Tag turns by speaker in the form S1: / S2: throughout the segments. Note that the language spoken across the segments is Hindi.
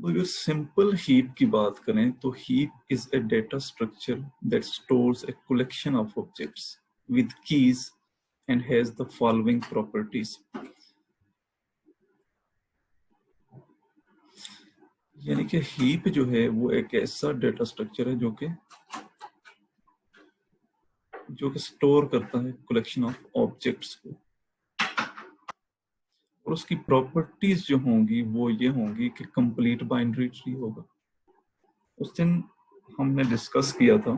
S1: अगर सिंपल हीप की बात करें तो heap is a data structure that stores a collection of objects with keys and has the following properties. यानी कि हीप जो है वो एक ऐसा डेटा स्ट्रक्चर है जो कि स्टोर करता है कलेक्शन ऑफ ऑब्जेक्ट्स को, और उसकी प्रॉपर्टीज जो होंगी वो ये होंगी कि कंप्लीट बाइनरी ट्री होगा। उस दिन हमने डिस्कस किया था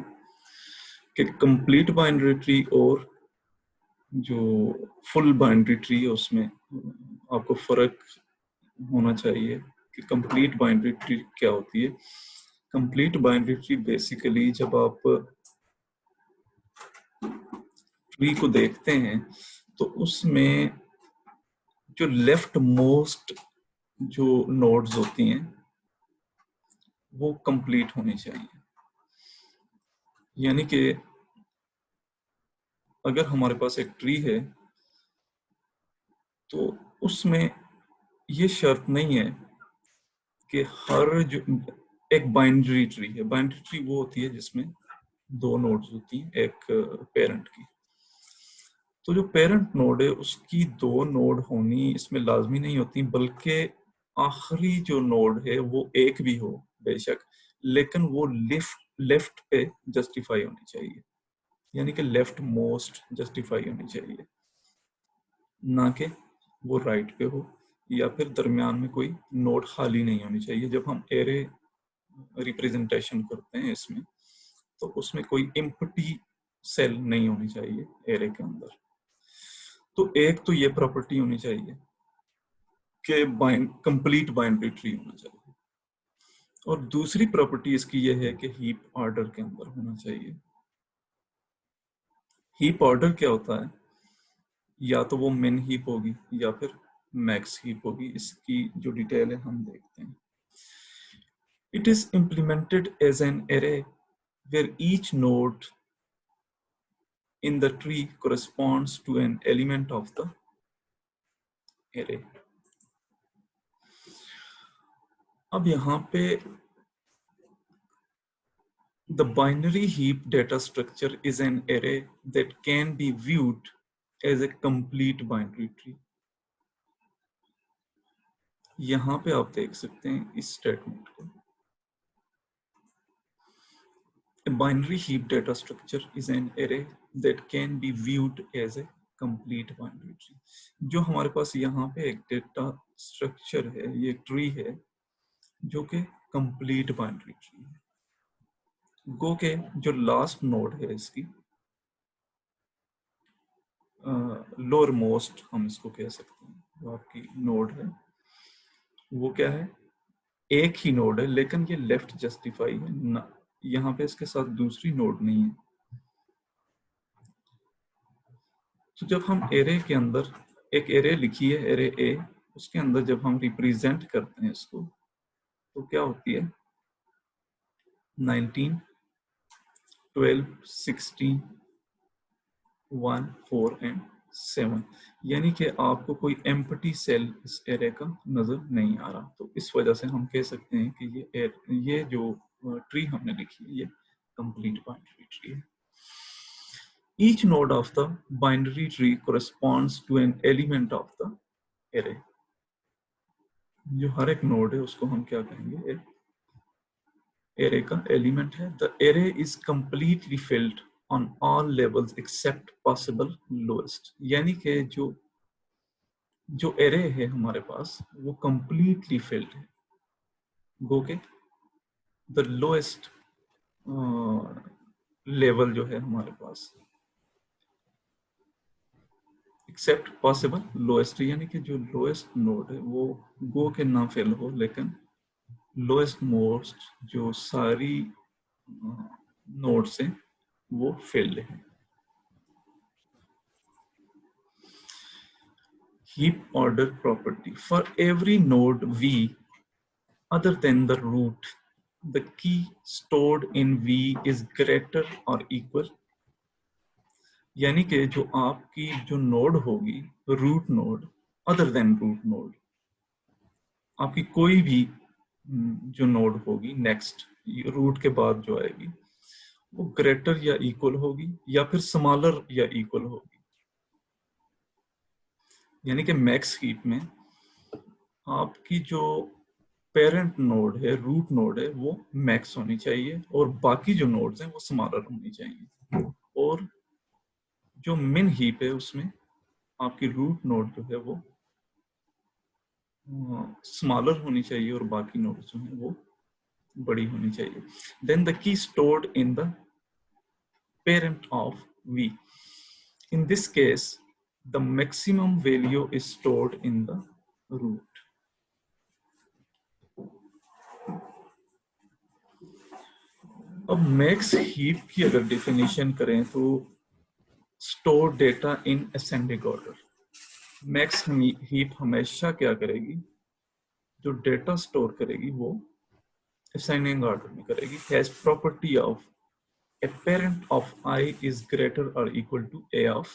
S1: कि कंप्लीट बाइनरी ट्री और जो फुल बाइनरी ट्री है उसमें आपको फर्क होना चाहिए कि कंप्लीट बाइनरी ट्री क्या होती है। कंप्लीट बाइनरी ट्री बेसिकली जब आप ट्री को देखते हैं तो उसमें जो लेफ्ट मोस्ट जो नोड्स होती हैं वो कंप्लीट होनी चाहिए। यानी कि अगर हमारे पास एक ट्री है तो उसमें ये शर्त नहीं है कि हर जो एक बाइनरी ट्री है, बाइनरी ट्री वो होती है जिसमें दो नोड्स होती हैं एक पेरेंट की। तो जो पेरेंट नोड है उसकी दो नोड होनी इसमें लाजमी नहीं होती, बल्कि आखिरी जो नोड है वो एक भी हो बेशक, लेकिन वो लेफ्ट पे जस्टिफाई होनी चाहिए। यानी कि लेफ्ट मोस्ट जस्टिफाई होनी चाहिए, ना कि वो राइट पे हो, या फिर दरमियान में कोई नोड खाली नहीं होनी चाहिए। जब हम एरे रिप्रेजेंटेशन करते हैं इसमें तो उसमें कोई एम्प्टी सेल नहीं होनी चाहिए एरे के अंदर। तो एक तो ये प्रॉपर्टी होनी चाहिए कि कंप्लीट बाइनरी ट्री होना चाहिए, और दूसरी प्रॉपर्टी इसकी ये है कि हीप ऑर्डर के अंदर होना चाहिए। हीप ऑर्डर क्या होता है? या तो वो मिन हीप होगी या फिर मैक्स हीप होगी। इसकी जो डिटेल है हम देखते हैं। It is implemented as an array where each node in the tree corresponds to an element of the array. अब यहाँ पे the binary heap data structure is an array that can be viewed as a complete binary tree. यहाँ पे आप देख सकते हैं इस स्टेटमेंट को। A binary heap data structure is an array that can be viewed as a complete binary tree. जो हमारे पास यहाँ पे एक डेटा स्ट्रक्चर है, ये ट्री है जो कि कंप्लीट बाइनरी ट्री है। गो के जो लास्ट नोड है इसकी लोअर मोस्ट हम इसको कह सकते हैं, जो आपकी नोड है वो क्या है? एक ही नोड है, लेकिन ये लेफ्ट जस्टिफाई है ना, यहाँ पे इसके साथ दूसरी नोड नहीं है। तो जब हम एरे के अंदर एक एरे लिखी है, एरे ए, उसके अंदर जब हम रिप्रेजेंट करते हैं इसको तो क्या होती है? 19, 12, 16, 1, 4 एंड 7। यानी कि आपको कोई एम्प्टी सेल इस एरे का नजर नहीं आ रहा। तो इस वजह से हम कह सकते हैं कि ये जो ट्री हमने लिखी है ये कंप्लीट बाइनरी ट्री है। Each node of the binary tree corresponds to an element of the array. जो हर एक नोड है उसको हम क्या कहेंगे? एक एरे का एलिमेंट है। The array is completely filled on all levels except possible lowest. यानी कि जो एरे है हमारे पास वो completely filled है। गो के the lowest लेवल जो है हमारे पास एक्सेप्ट पॉसिबल लोएस्ट, यानी कि जो लोएस्ट नोड है वो गो के ना फेल हो, लेकिन लोएस्ट मोस्ट जो सारी नोड्स हैं वो फेल्ड है। Heap order property for every node we other than the root, the key stored in V is greater or equal. यानी कि जो आपकी जो नोड होगी root node, other than root node, आपकी कोई भी जो नोड होगी नेक्स्ट रूट के बाद जो आएगी वो ग्रेटर या इक्वल होगी या फिर स्मॉलर या इक्वल होगी। यानी कि मैक्स हीप में आपकी जो पेरेंट नोड है, रूट नोड है, वो मैक्स होनी चाहिए और बाकी जो नोड्स हैं वो स्मॉलर होनी चाहिए। और जो मिन हीप है उसमें आपकी रूट नोड जो है वो स्मॉलर होनी चाहिए और बाकी नोड्स जो हैं वो बड़ी होनी चाहिए। Then the key stored in the parent of v. In this case, the maximum value is stored in the root. अब मैक्स हीप की अगर डेफिनेशन करें तो store data in ascending order. Max heap हमेशा क्या करेगी, जो डेटा स्टोर करेगी वो असेंडिंग ऑर्डर में करेगी। Has property of a parent of I is greater or equal to a of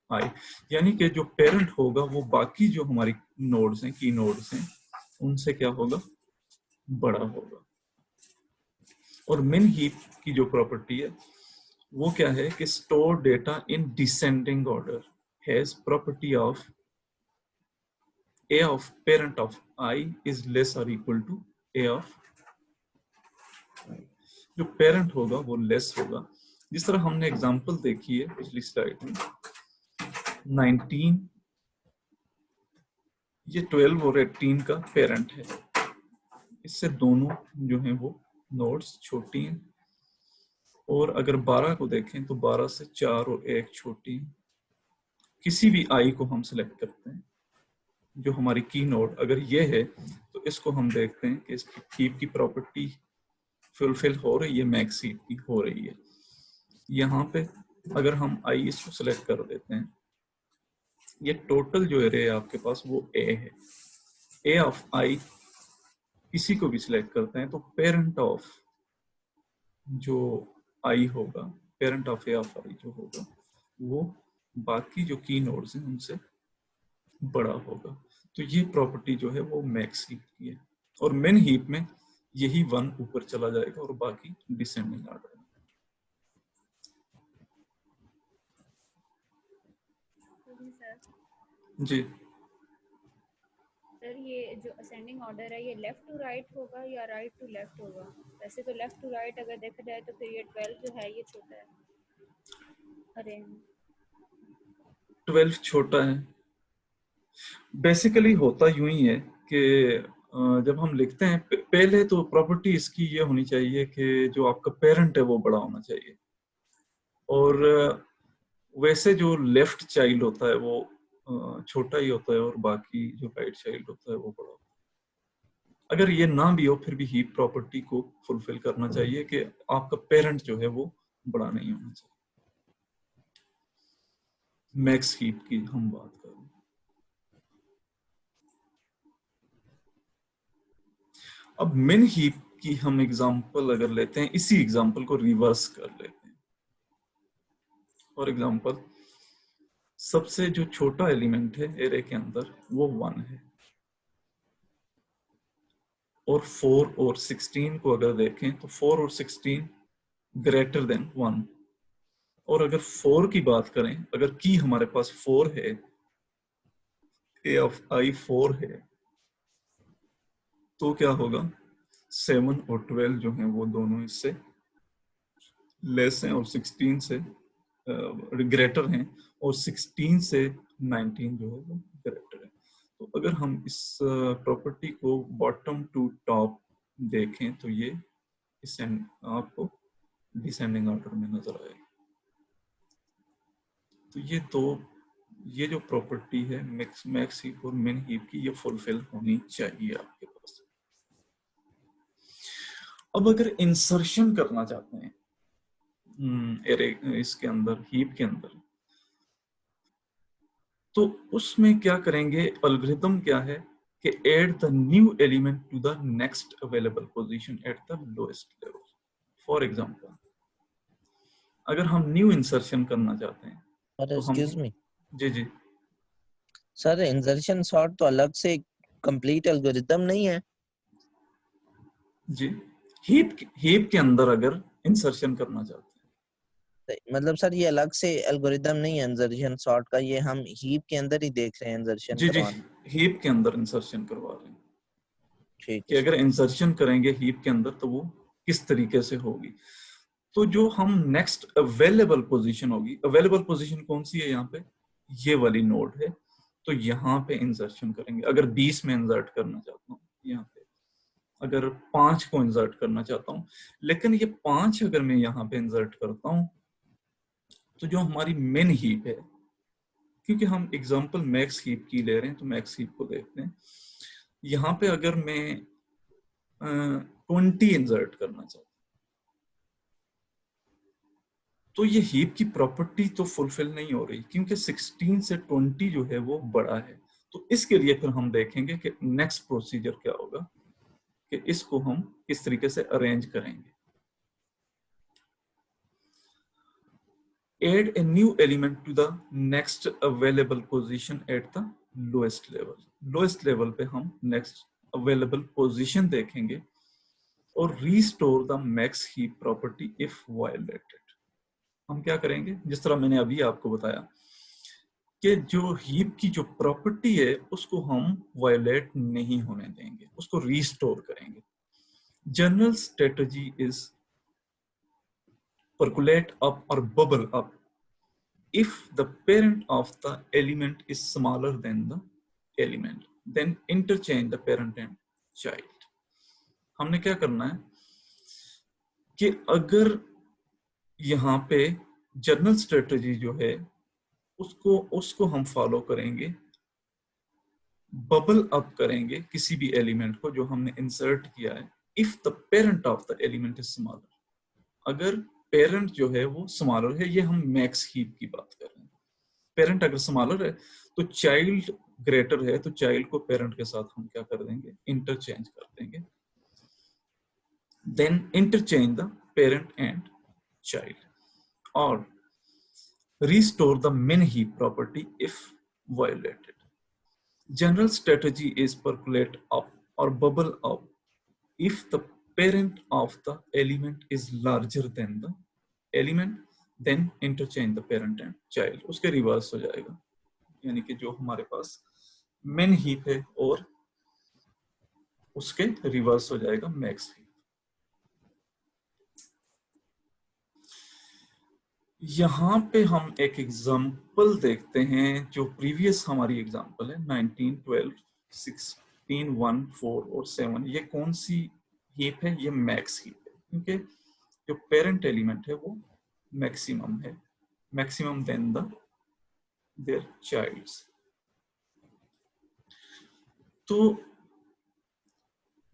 S1: I। यानी कि जो पेरेंट होगा वो बाकी जो हमारी नोड्स हैं, की नोड्स हैं, उनसे क्या होगा, बड़ा होगा। और मिन हीप की जो प्रॉपर्टी है वो क्या है कि store data in descending order, has property of a of parent of I is less or equal to a of I। जो पेरेंट होगा वो लेस होगा। जिस तरह हमने एग्जांपल देखी है पिछली स्लाइड में, 19 ये 12 और 18 का पेरेंट है। इससे दोनों जो हैं वो नोड्स छोटी हैं। और अगर 12 को देखें तो 12 से 4 और 1 छोटी हैं। किसी भी आई को हम सिलेक्ट करते हैं, जो हमारी की नोड अगर ये है तो इसको हम देखते हैं कि इसकी हीप की प्रॉपर्टी फुलफिल हो रही है, मैक्स हीप की हो रही है। यहाँ पे अगर हम आई इसको सिलेक्ट कर देते हैं, ये टोटल जो एरे है आपके पास वो ए है। ए ऑफ आई किसी को भी सिलेक्ट करते हैं तो पेरेंट ऑफ जो आई होगा, पेरेंट ऑफ ए ऑफ आई जो होगा वो बाकी जो की नोड्स हैं उनसे बड़ा होगा। तो ये प्रॉपर्टी जो है वो मैक्स हीप की है। और मिन हीप में यही 1 ऊपर चला जाएगा और बाकी डिसेंडिंग ऑर्डर में। जी
S2: सर ये जो असेंडिंग ऑर्डर है ये लेफ्ट टू राइट होगा या राइट टू लेफ्ट होगा? वैसे तो लेफ्ट टू राइट अगर देखा जाए तो फिर ये 12 जो है ये छोटा है। अरे
S1: 12 छोटा है। बेसिकली होता यूं ही है कि जब हम लिखते हैं पहले तो प्रॉपर्टी इसकी ये होनी चाहिए कि जो आपका पेरेंट है वो बड़ा होना चाहिए। और वैसे जो लेफ्ट चाइल्ड होता है वो छोटा ही होता है और बाकी जो राइट चाइल्ड होता है वो बड़ा होता है। अगर ये ना भी हो फिर भी हीप प्रॉपर्टी को फुलफिल करना चाहिए कि आपका पेरेंट जो है वो बड़ा नहीं होना चाहिए। मैक्स हीप की हम बात कर रहे हैं। अब मिन हीप की हम एग्जांपल अगर लेते हैं, इसी एग्जांपल को रिवर्स कर लेते हैं। फॉर एग्जांपल सबसे जो छोटा एलिमेंट है एरे के अंदर वो 1 है। और 4 और 16 को अगर देखें तो 4 और 16 ग्रेटर देन 1। और अगर 4 की बात करें, अगर की हमारे पास 4 है, ए ऑफ आई 4 है, तो क्या होगा, 7 और 12 जो हैं वो दोनों इससे लेस हैं और 16 से ग्रेटर हैं और 16 से 19 जो है वो ग्रेटर है। तो अगर हम इस प्रॉपर्टी को बॉटम टू टॉप देखें तो ये आपको डिसेंडिंग ऑर्डर में नजर आएगा। तो ये जो प्रॉपर्टी है मैक्स हीप और मिन हीप की, ये फुलफिल होनी चाहिए आपके पास। अब अगर इंसर्शन करना चाहते हैं एरे इसके अंदर, हीप के अंदर, तो उसमें क्या करेंगे, एल्गोरिथम क्या है कि add the new element to the next available position at the lowest level. For example अगर हम न्यू इंसर्शन करना चाहते हैं
S3: सर
S1: तो हम,
S3: एक्सक्यूज मी
S1: जी
S3: सर, इंसर्शन सॉर्ट तो अलग से कंप्लीट एल्गोरिथम नहीं है?
S1: जी, हीप के अंदर अगर इंसर्शन करना चाहते हैं।
S3: मतलब सर ये अलग से एल्गोरिदम नहीं है इंसर्शन सॉर्ट का, ये हम हीप के अंदर ही देख रहे हैं इंसर्शन
S1: जी जी,
S3: करवाना।
S1: हीप के अंदर इंसर्शन करवा रहे हैं
S3: ठीक
S1: कि
S3: है
S1: अगर
S3: सर।
S1: इंसर्शन करेंगे हीप के अंदर तो वो किस तरीके से होगी। तो जो हम नेक्स्ट अवेलेबल पोजीशन होगी, अवेलेबल पोजीशन कौन सी है यहाँ पे, ये वाली नोड है, तो यहाँ पे इंसर्शन करेंगे। अगर 20 में इंसर्ट करना चाहता हूँ यहाँ पे, अगर 5 को इंसर्ट करना चाहता हूँ, लेकिन ये 5 अगर मैं यहाँ पे इंसर्ट करता हूँ तो जो हमारी मेन हीप है, क्योंकि हम एग्जांपल मैक्स हीप की ले रहे हैं तो मैक्स हीप को देखते हैं। यहाँ पे अगर मैं 20 इंसर्ट करना चाहता हूँ तो ये हीप की प्रॉपर्टी तो फुलफिल नहीं हो रही, क्योंकि 16 से 20 जो है वो बड़ा है। तो इसके लिए फिर हम देखेंगे कि नेक्स्ट प्रोसीजर क्या होगा, कि इसको हम किस तरीके से अरेंज करेंगे। Add a new element to the next available position at the lowest level. Lowest level पे हम next available position देखेंगे और restore the max heap property if violated. हम क्या करेंगे, जिस तरह मैंने अभी आपको बताया कि जो हीप की जो प्रॉपर्टी है उसको हम वायलेट नहीं होने देंगे, उसको रीस्टोर करेंगे। General strategy is percolate up or bubble up if the parent of the element is smaller than the element, then interchange the parent and child. हमने क्या करना है कि अगर यहाँ पे जनरल स्ट्रेटजी जो है उसको हम फॉलो करेंगे, बबल अप करेंगे किसी भी एलिमेंट को जो हमने इंसर्ट किया है, if the parent of the element is smaller. अगर पेरेंट जो है वो स्मॉलर है, ये हम मैक्स हीप की बात कर रहे हैं। पेरेंट अगर स्मॉलर है तो चाइल्ड ग्रेटर है, तो चाइल्ड को पेरेंट के साथ हम क्या कर देंगे, इंटरचेंज कर देंगे। Then interchange the parent and child और restore the min heap property if violated. General strategy is percolate up or bubble up if the parent of the element is larger than the element, then interchange the parent and child. उसके रिवर्स हो जाएगा, यानी कि जो हमारे पास min heap है और उसके रिवर्स हो जाएगा max heap। यहाँ पे हम एक एग्जाम्पल देखते हैं जो प्रीवियस हमारी एग्जाम्पल है 19, 12, 16, 1, 4 और 7। ये कौन सी हीप है, ये मैक्स हीप है, क्योंकि जो पेरेंट एलिमेंट है वो मैक्सिमम है, maximum then the their childs. तो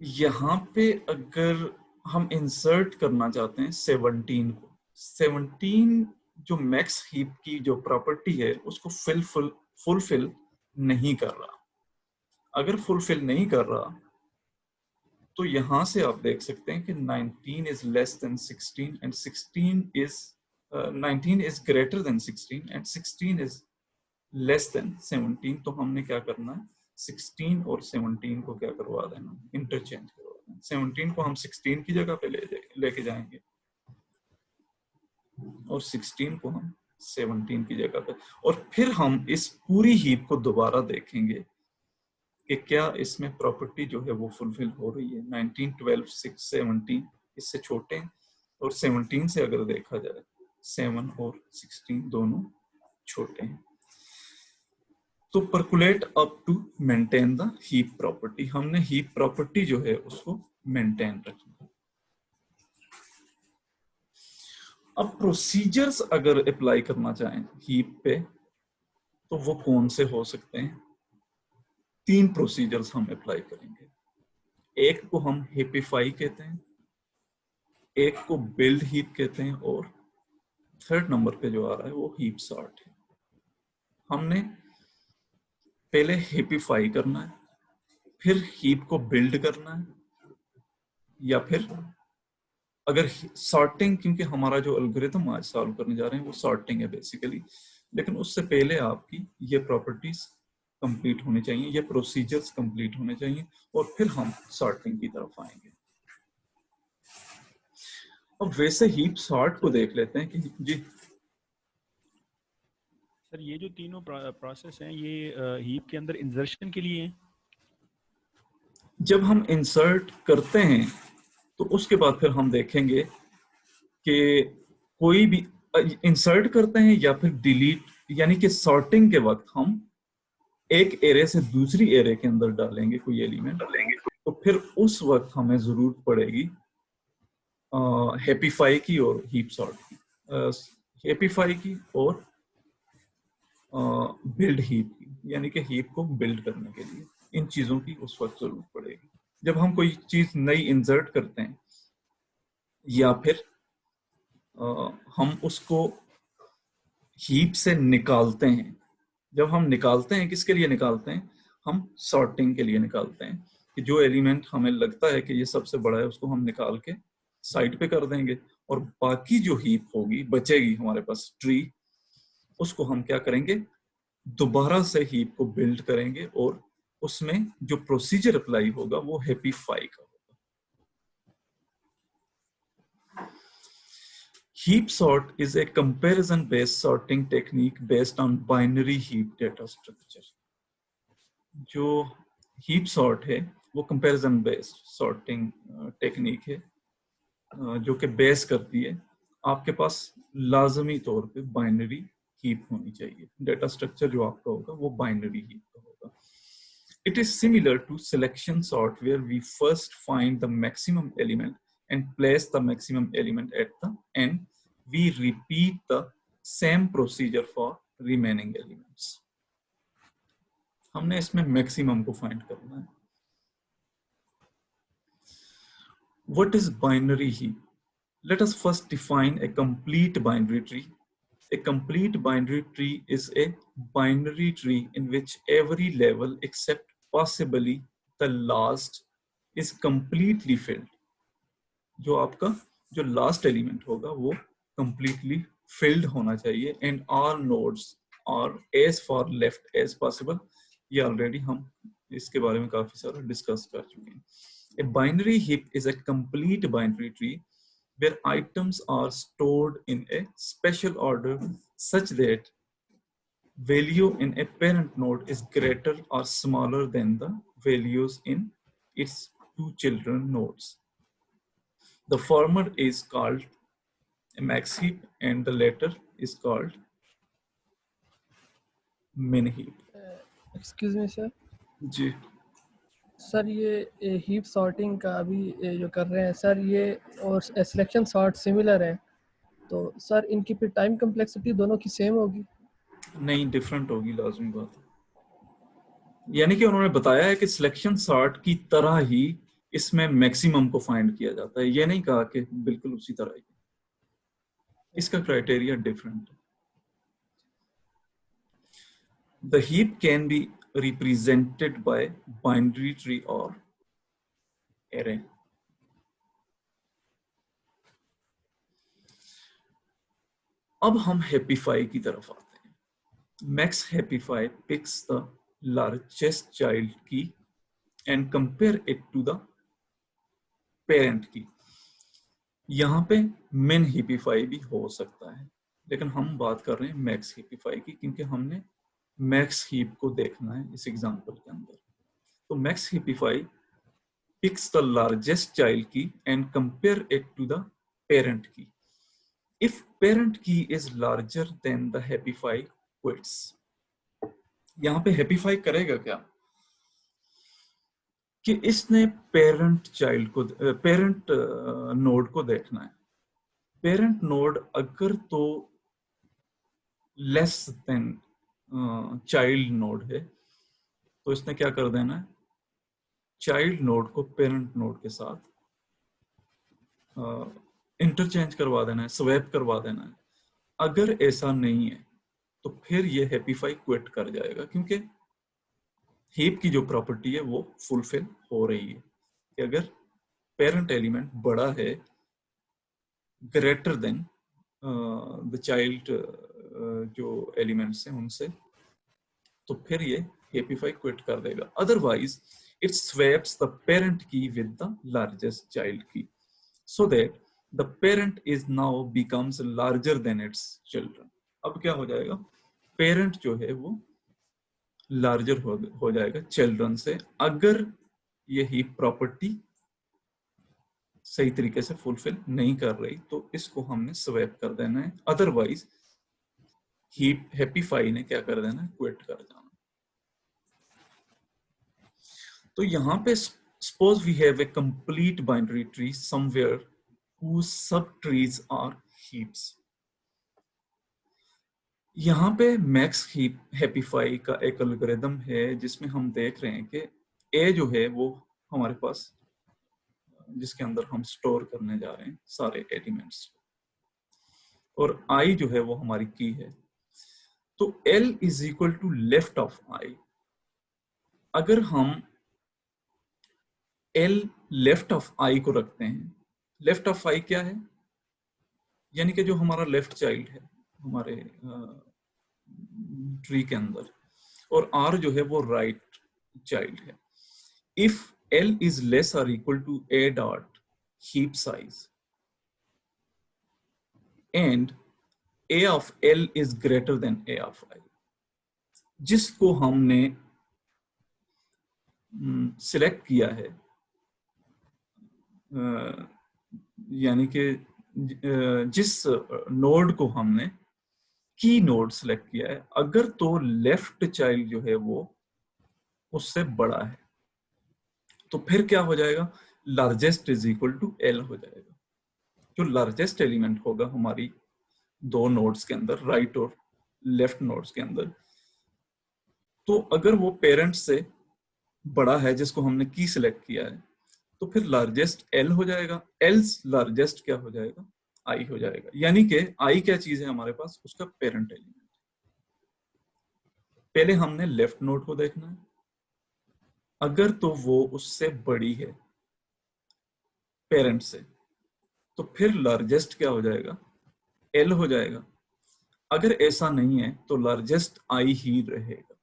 S1: यहाँ पे अगर हम इंसर्ट करना चाहते हैं 17 को, 17 जो मैक्स हीप की जो प्रॉपर्टी है उसको फुलफिल नहीं कर रहा। अगर फुलफिल नहीं कर रहा तो यहां से आप देख सकते हैं कि 19 is less than 16 and 16 is 19 is greater then 16 and 16 is less than 17। तो हमने क्या करना है, 16 और 17 को क्या करवा देना, इंटरचेंज करवा देना। 17 को हम 16 की जगह पे लेके जाएंगे और 16 को हम 17 की जगह पे, और फिर हम इस पूरी हीप को दोबारा देखेंगे कि क्या इसमें प्रॉपर्टी जो है वो फुलफिल हो रही है। 19, 12, 6, 17 इससे छोटे हैं, और 17 से अगर देखा जाए 7 और 16 दोनों छोटे हैं। तो percolate up to maintain the heap property, हमने हीप प्रॉपर्टी जो है उसको मेंटेन रखना। अब प्रोसीजर्स अगर अप्लाई करना चाहें हीप पे तो वो कौन से हो सकते हैं। 3 प्रोसीजर्स हम अप्लाई करेंगे। एक को हम हिपिफाई कहते हैं, एक को बिल्ड हीप कहते हैं, और थर्ड नंबर पे जो आ रहा है वो हीप सॉर्ट है। हमने पहले हिपिफाई करना है, फिर हीप को बिल्ड करना है, या फिर अगर सॉर्टिंग, क्योंकि हमारा जो एल्गोरिथम आज सॉल्व करने जा रहे हैं वो सॉर्टिंग है बेसिकली, लेकिन उससे पहले आपकी ये प्रॉपर्टीज कंप्लीट होनी चाहिए, ये प्रोसीजर्स कंप्लीट होने चाहिए, और फिर हम सॉर्टिंग की तरफ आएंगे। अब वैसे हीप सॉर्ट को देख लेते हैं कि जी
S4: सर ये जो तीनों प्रोसेस हैं ये हीप के अंदर इंसर्शन के लिए हैं।
S1: जब हम इंसर्ट करते हैं तो उसके बाद फिर हम देखेंगे कि कोई भी इंसर्ट करते हैं या फिर डिलीट, यानी कि सॉर्टिंग के वक्त हम एक एरे से दूसरी एरे के अंदर डालेंगे कोई एलिमेंट, तो फिर उस वक्त हमें जरूरत पड़ेगी हैप्पीफाई की और हीप सॉर्ट की, हैप्पीफाई की और बिल्ड हीप की, यानी कि हीप को बिल्ड करने के लिए इन चीजों की उस वक्त जरूरत पड़ेगी जब हम कोई चीज नई इंसर्ट करते हैं या फिर हम उसको हीप से निकालते हैं। जब हम निकालते हैं, किसके लिए निकालते हैं? हम सॉर्टिंग के लिए निकालते हैं कि जो एलिमेंट हमें लगता है कि ये सबसे बड़ा है उसको हम निकाल के साइड पे कर देंगे और बाकी जो हीप होगी बचेगी हमारे पास ट्री, उसको हम क्या करेंगे, दोबारा से हीप को बिल्ड करेंगे और उसमें जो प्रोसीजर अप्लाई होगा वो हैप्पीफाई का होगा। Heap sort is a comparison-based sorting technique based on binary heap data structure. जो heap sort है वो comparison-based sorting टेक्निक है जो कि बेस करती है आपके पास लाजमी तौर पे बाइनरी हीप होनी चाहिए। डेटा स्ट्रक्चर जो आपका होगा वो बाइनरी हीप का होगा। It is similar to selection sort where we first find the maximum element and place the maximum element at the end. We repeat the same procedure for remaining elements. हमने इसमें maximum को find करना है। What is binary heap? Let us first define a complete binary tree. A complete binary tree is a binary tree in which every level except possibly the last is completely filled. जो आपका जो last element होगा वो completely filled होना चाहिए and all nodes are as far left as possible. ये already हम इसके बारे में काफी सारा discuss कर चुके हैं। A binary heap is a complete binary tree where items are stored in a special order such that value in a parent node is greater or smaller than the values in its two children nodes. The former is called a max heap and the latter is called min heap.
S5: Excuse me sir.
S1: जी
S5: सर ये हीप सॉर्टिंग का अभी जो कर रहे हैं सर, ये और सिलेक्शन सॉर्ट सिमिलर है, तो सर इनकी फिर टाइम कम्प्लेक्सिटी दोनों की सेम होगी?
S1: नहीं, डिफरेंट होगी, लाजमी बात है। यानी कि उन्होंने बताया है कि सिलेक्शन सॉर्ट की तरह ही इसमें मैक्सिमम को फाइंड किया जाता है, ये नहीं कहा कि बिल्कुल उसी तरह ही। इसका क्राइटेरिया डिफरेंट है। The heap can be represented by binary tree or array. अब हम हैप्पीफाई की तरफ आते हैं। Max Happify picks the largest child key and compare it to the parent key. यहाँ पे min Happify भी हो सकता है, लेकिन हम बात कर रहे हैं max Happify की, क्योंकि हमने max heap को देखना है इस एग्जांपल के अंदर। तो max Happify picks the largest child key and compare it to the parent key. If parent key is larger than the Happify quits. यहाँ पे Happify करेगा क्या कि इसने पेरेंट चाइल्ड को, पेरेंट नोड को देखना है। पेरेंट नोड अगर तो लेस देन चाइल्ड नोड है तो इसने क्या कर देना है, चाइल्ड नोड को पेरेंट नोड के साथ इंटरचेंज करवा देना है, स्वैप करवा देना है। अगर ऐसा नहीं है तो फिर ये हैप्पीफाई क्विट कर जाएगा, क्योंकि हीप की जो प्रॉपर्टी है वो फुलफिल हो रही है कि अगर पेरेंट एलिमेंट बड़ा है ग्रेटर देन द चाइल्ड जो एलिमेंट्स हैं उनसे, तो फिर ये हैप्पीफाई क्विट कर देगा। Otherwise it swaps the parent की विद द लार्जेस्ट चाइल्ड की, so that the parent is now becomes larger than its children. अब क्या हो जाएगा, पेरेंट जो है वो लार्जर हो जाएगा चिल्ड्रन से, अगर ये हीप प्रॉपर्टी सही तरीके से फुलफिल नहीं कर रही तो इसको हमने स्वैप कर देना है, अदरवाइज हीप हैप्पीफाई ने क्या कर देना है, क्विट कर जाना। तो यहाँ पे suppose we have a complete binary tree somewhere whose subtrees are heaps. यहाँ पे मैक्स हीप हैप्पीफाई का एक एल्गोरिथम है जिसमें हम देख रहे हैं कि ए जो है वो हमारे पास, जिसके अंदर हम स्टोर करने जा रहे हैं सारे एलिमेंट्स, और आई जो है वो हमारी की है। तो L is equal to left of I. अगर हम L लेफ्ट ऑफ आई को रखते हैं, लेफ्ट ऑफ आई क्या है, यानी कि जो हमारा लेफ्ट चाइल्ड है हमारे ट्री के अंदर, और R जो है वो राइट चाइल्ड है। इफ L इज लेस और equal to A dot heap size and A of L is greater than A of I, जिसको हमने सिलेक्ट किया है, यानी कि जिस नोड को हमने की नोड सिलेक्ट किया है, अगर तो लेफ्ट चाइल्ड जो है वो उससे बड़ा है तो फिर क्या हो जाएगा, largest is equal to L हो जाएगा। जो लार्जेस्ट एलिमेंट होगा हमारी दो नोड्स के अंदर, राइट और लेफ्ट नोड्स के अंदर, तो अगर वो पेरेंट से बड़ा है जिसको हमने की सिलेक्ट किया है तो फिर लार्जेस्ट L हो जाएगा, एल्स लार्जेस्ट क्या हो जाएगा, I हो जाएगा। यानी कि I क्या चीज है हमारे पास, उसका पेरेंट एलिमेंट। पहले हमने लेफ्ट नोड को देखना है, अगर तो वो उससे बड़ी है पेरेंट से तो फिर लार्जेस्ट क्या हो जाएगा, L हो जाएगा। अगर ऐसा नहीं है तो लार्जेस्ट I ही रहेगा।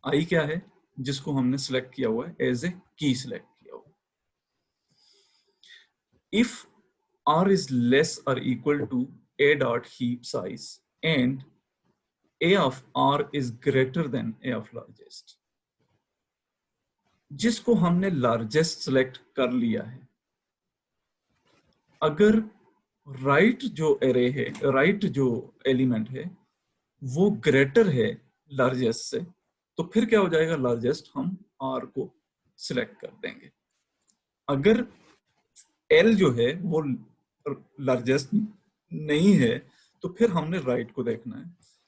S1: I क्या है, जिसको हमने सिलेक्ट किया हुआ है एज ए की सिलेक्ट किया हुआ। If R is less or equal to A dot heap size and A of R is greater than A of largest, जिसको हमने लार्जेस्ट सिलेक्ट कर लिया है, अगर राइट जो एरे है, राइट जो एलिमेंट है वो ग्रेटर है लार्जेस्ट से, तो फिर क्या हो जाएगा, लार्जेस्ट हम R को सिलेक्ट कर देंगे। अगर L जो है वो लार्जेस्ट नहीं है तो फिर हमने राइट को देखना है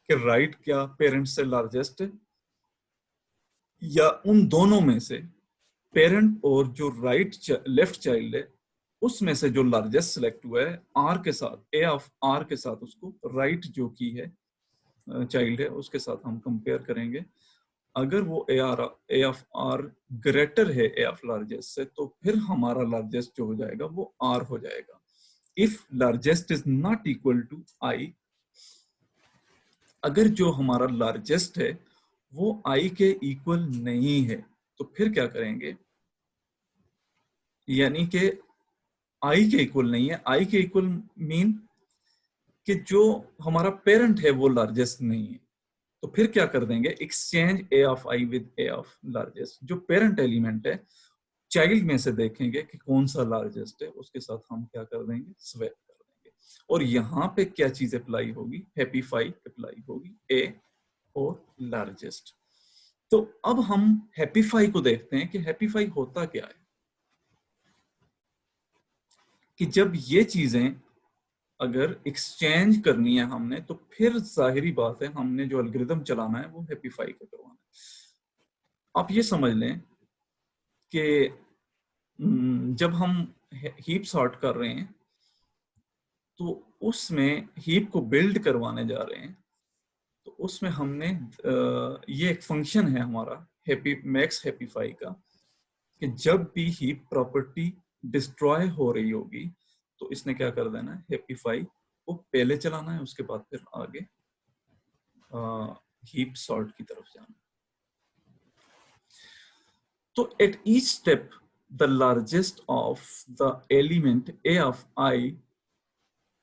S1: कि राइट क्या पेरेंट से लार्जेस्ट है, या उन दोनों में से पेरेंट और जो राइट लेफ्ट चाइल्ड है उसमें से जो लार्जेस्ट सिलेक्ट हुआ है R के साथ, A ऑफ R के साथ, उसको राइट जो की है चाइल्ड है उसके साथ हम कंपेयर करेंगे। अगर वो A ऑफ R ग्रेटर है A ऑफ लार्जेस्ट से तो फिर हमारा लार्जेस्ट जो हो जाएगा वो R हो जाएगा। If largest is not equal to I, अगर जो हमारा लार्जेस्ट है वो I के इक्वल नहीं है तो फिर क्या करेंगे, यानी कि I के इक्वल नहीं है, I के इक्वल मीन कि जो हमारा पेरेंट है वो लार्जेस्ट नहीं है, तो फिर क्या कर देंगे, exchange A of I with A of largest. जो पेरेंट एलिमेंट है चाइल्ड में से देखेंगे कि कौन सा लार्जेस्ट है, उसके साथ हम क्या कर देंगे, स्वैप कर देंगे। और यहाँ पे क्या चीज अप्लाई होगी, हैप्पीफाई अप्लाई होगी, A और लार्जेस्ट। तो अब हम हैप्पीफाई को देखते हैं कि हैप्पीफाई होता क्या है, कि जब ये चीजें अगर एक्सचेंज करनी है हमने तो फिर जाहिरी बात है हमने जो एल्गोरिथम चलाना है वो हैप्पीफाई का करवाना है। आप ये समझ लें कि जब हम हीप सॉर्ट कर रहे हैं तो उसमें हीप को बिल्ड करवाने जा रहे हैं, तो उसमें हमने ये एक फंक्शन है हमारा मैक्स हैप्पीफाई का, कि जब भी हीप प्रॉपर्टी डिस्ट्रॉय हो रही होगी तो इसने क्या कर देना है, हैप्पीफाई को पहले चलाना है, उसके बाद फिर आगे हीप सॉर्ट की तरफ जाना। तो at each step the largest of the element a of I,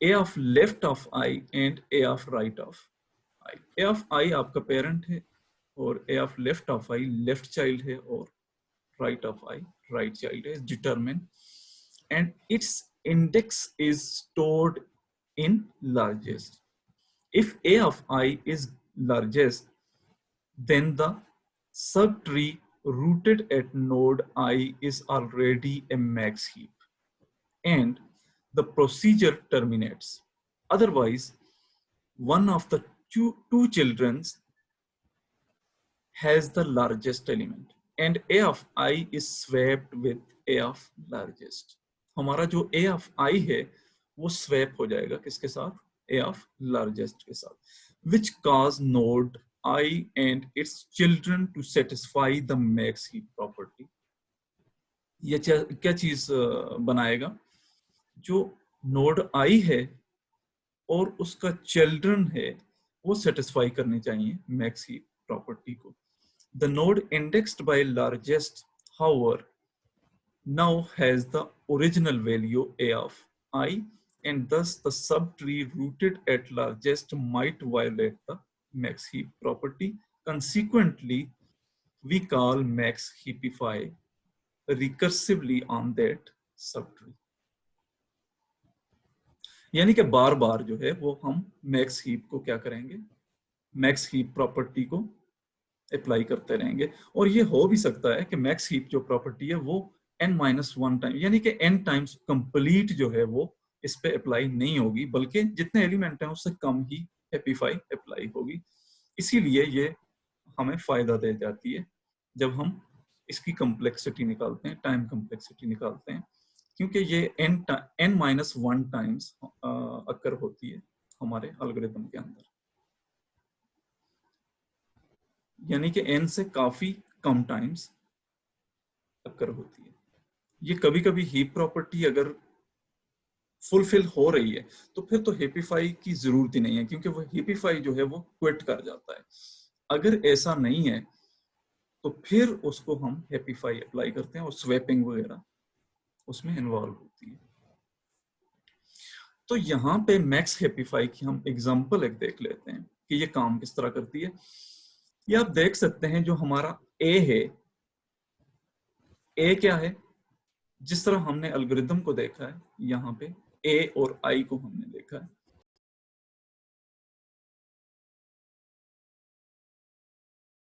S1: a of left of I and a of right of I. a of I आपका पेरेंट है और a of left of I left child है और right of I right child is determined, and its index is stored in largest. If a of I is largest, then the subtree rooted at node I is already a max heap and the procedure terminates. Otherwise, one of the two children has the largest element and a of I is swapped with a of largest. हमारा जो a of I है वो swap हो जाएगा किसके साथ? a of largest के साथ, which cause node I and its children to satisfy the max heap property. ये क्या चीज बनाएगा? जो नोड I है और उसका चिल्ड्रन है वो सेटिस्फाई करने चाहिए मैक्स हीप प्रॉपर्टी को. The node indexed by largest, however, now has the original value a of I, and thus the subtree rooted at largest might violate the max heap property. Consequently, we call max heapify recursively on that subtree. यानी कि बार बार जो है वो हम मैक्स हीप को क्या करेंगे? मैक्स हीप प्रॉपर्टी को अप्लाई करते रहेंगे. और ये हो भी सकता है कि मैक्स हीप जो प्रॉपर्टी है वो n-1 टाइम यानी कि n टाइम्स कंप्लीट जो है वो इस पे अप्लाई नहीं होगी, बल्कि जितने एलिमेंट हैं उससे कम ही हेपीफाई अप्लाई होगी. इसीलिए ये हमें फायदा दे जाती है जब हम इसकी कॉम्प्लेक्सिटी निकालते हैं, टाइम कॉम्प्लेक्सिटी निकालते हैं, क्योंकि ये n-1 टाइम्स अकर होती है हमारे एल्गोरिथम के अंदर, यानी कि n से काफी कम टाइम्स अकर होती है. ये कभी कभी हीप प्रॉपर्टी अगर फुलफिल हो रही है तो फिर तो हेपीफाई की जरूरत ही नहीं है, क्योंकि वो हेपीफाई जो है वो क्विट कर जाता है. अगर ऐसा नहीं है तो फिर उसको हम हेपीफाई अप्लाई करते हैं और स्वैपिंग वगैरह उसमें इन्वॉल्व होती है. तो यहाँ पे मैक्स हेपीफाई की हम एग्जांपल एक देख लेते हैं कि ये काम किस तरह करती है. ये आप देख सकते हैं जो हमारा ए है, ए क्या है? जिस तरह हमने एल्गोरिथम को देखा है यहाँ पे ए और आई को हमने देखा है.